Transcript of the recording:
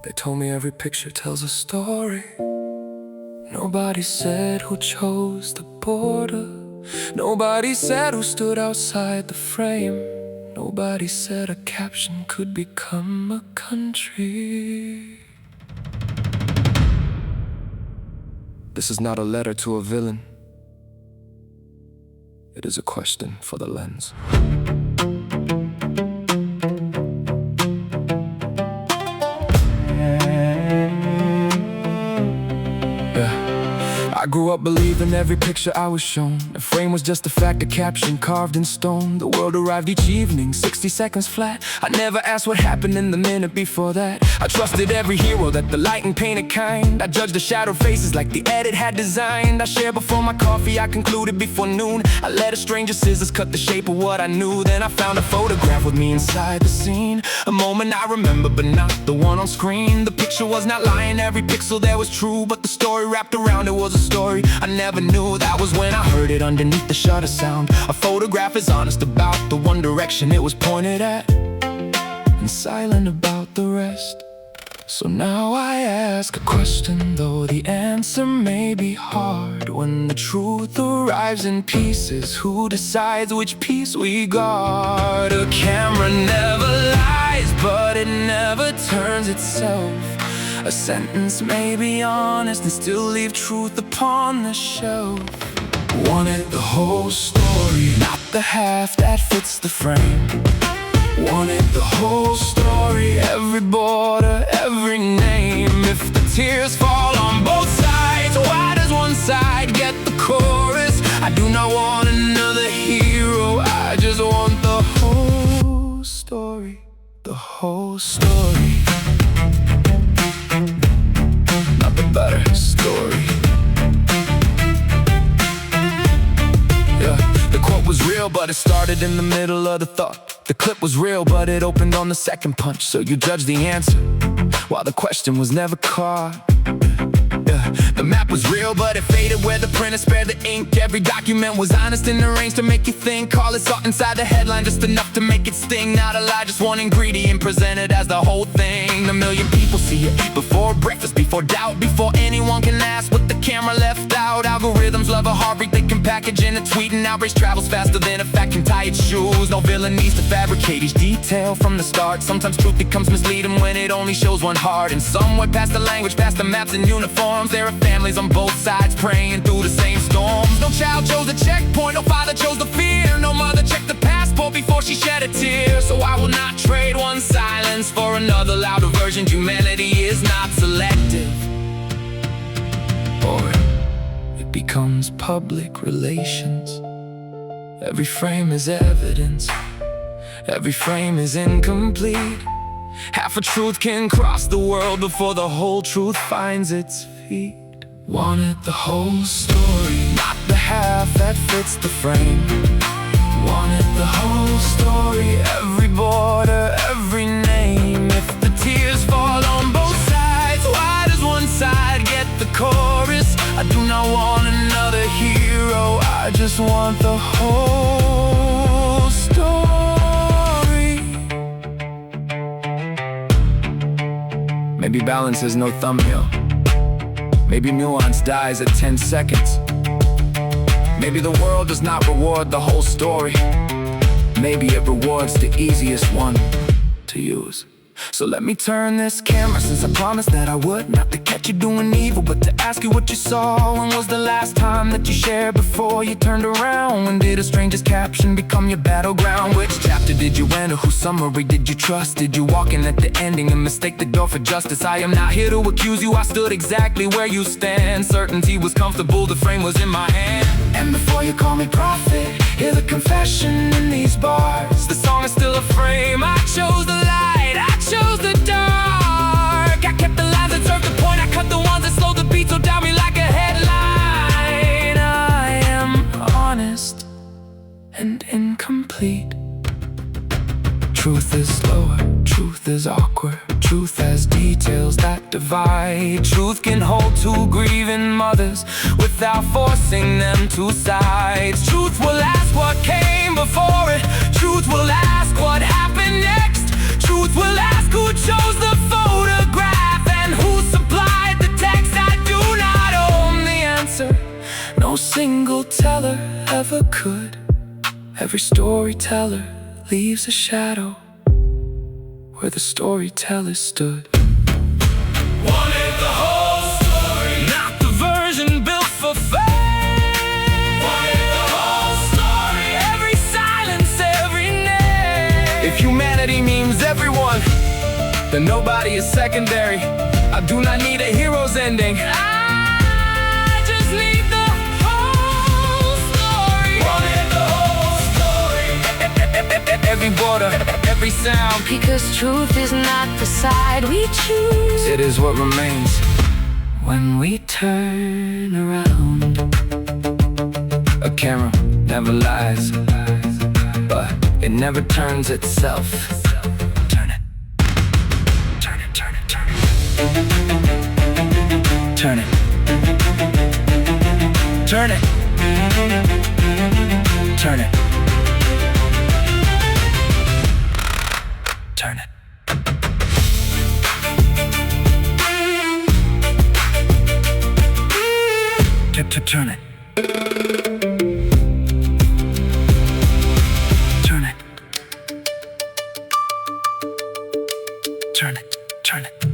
They told me every picture tells a story. Nobody said who chose the border. Nobody said who stood outside the frame. Nobody said a caption could become a country. This is not a letter to a villain. It is a question for the lens. I grew up believing every picture I was shown. The frame was just a fact, a caption carved in stone. The world arrived each evening, 60 seconds flat. I never asked what happened in the minute before that. I trusted every hero that the lighting painted kind. I judged the shadowed faces like the edit had designed. I shared before my coffee, I concluded before noon. I let a stranger's scissors cut the shape of what I knew. Then I found a photograph with me inside the scene. A moment I remember, but not the one on screen. The picture was not lying, every pixel there was true. But the story wrapped around it was a story I never knew. That was when I heard it underneath the shutter sound. A photograph is honest about the one direction it was pointed at, and silent about the rest. So now I ask a question, though the answer may be hard. When the truth arrives in pieces, who decides which piece we guard? A camera never lies, but it never turns itself. A sentence may be honest and still leave truth upon the shelf. Wanted the whole story, not the half that fits the frame. Wanted the whole story, every border, every name. If the tears fall on both sides, why does one side get the chorus? I do not want another hero, I just want the whole story. The whole story. Not the better story. Yeah, the quote was real, but it started in the middle of the thought. The clip was real, but it opened on the second punch. So you judge the answer, while the question was never caught. The map was real, but it faded where the printer spared the ink. Every document was honest and arranged to make you think. Call it salt inside the headline, just enough to make it sting. Not a lie, just one ingredient presented as the whole thing. A million people see it before breakfast, before doubt, before anyone can ask what the camera left out. Algorithms love a heartbeat they can package in a tweet, and outrage travels faster than a fact can tie its shoes. No villain needs to fabricate each detail from the start. Sometimes truth becomes misleading when it only shows one heart. And somewhere past the language, past the maps and uniforms, there are families on both sides praying through the same storms. No child chose the checkpoint, no father chose the fear. No mother checked the passport before she shed a tear. So I will not trade one silence for another louder version. Humanity is not selective, or it becomes public relations. Every frame is evidence, every frame is incomplete. Half a truth can cross the world before the whole truth finds its feet. Wanted the whole story, not the half that fits the frame. Wanted the whole story, every border, every name. If the tears fall on both sides, why does one side get the chorus? I do not want another hero, I just want the whole story. Maybe balance is no thumbnail. Maybe nuance dies at 10 seconds. Maybe the world does not reward the whole story. Maybe it rewards the easiest one to use. So let me turn this camera, since I promised that I would. Not to catch you doing evil, but to ask you what you saw. When was the last time that you shared before you turned around? When did a stranger's caption become your battleground? Which chapter did you enter? Whose summary did you trust? Did you walk in at the ending and mistake the door for justice? I am not here to accuse you, I stood exactly where you stand. Certainty was comfortable, the frame was in my hand. And before you call me prophet, hear the confession in these bars. The song is still a frame, I chose the light, I chose the dark. I kept the lines that served the point, I cut the ones that slowed the beat so down me like a headline. I am honest and incomplete. Truth is slower, truth is awkward. Truth has details that divide. Truth can hold two grieving mothers without forcing them to sides. Truth will ask what came before it. Truth will ask what happened next. Truth will ask who chose the photograph. single teller ever could. Every storyteller leaves a shadow where the storyteller stood. Wanted the whole story, Not the version built for fame. wanted the whole story. Every silence, every name. If humanity means everyone, then nobody is secondary. I do not need a hero's ending. I just need the whole story. Wanted the whole story. Every border, every sound, Because truth is not the side we choose. it is what remains when we turn around. A camera never lies, but it never turns itself. Turn it. Turn it, turn it, turn it. Turn it. Turn it. Turn it. Turn it. Turn it. Turn it. Turn it. Turn it.